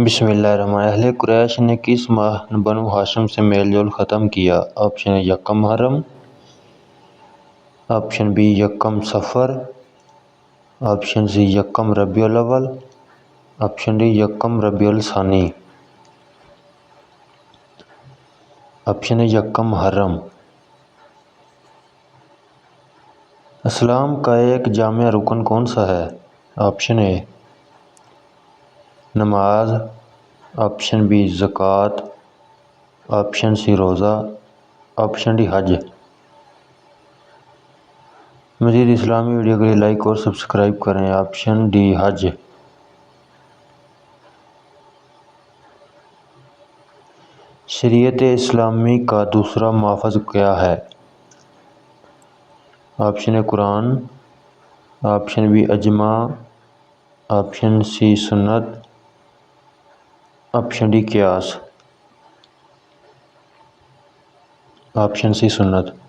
بسم اللہ الرحمن الرحیم۔ اہل قریش نے کس ماہ بنو ہاشم سے میل جول ختم کیا؟ آپشن اے یکم محرم، آپشن بی یکم صفر، آپشن سی یکم ربیع الاول، آپشن ڈی یکم ربیع الثانی۔ آپشن اے یکم محرم۔ اسلام کا ایک جامع رکن کون سا ہے؟ آپشن اے نماز، آپشن بی زکوٰۃ، آپشن سی روزہ، آپشن ڈی حج۔ مزید اسلامی ویڈیو کے لیے لائک اور سبسکرائب کریں۔ آپشن ڈی حج۔ شریعت اسلامی کا دوسرا محفظ کیا ہے؟ آپشن اے قرآن، آپشن بی اجماع، آپشن سی سنت، آپشن ڈی قیاس۔ آپشن سی سنت۔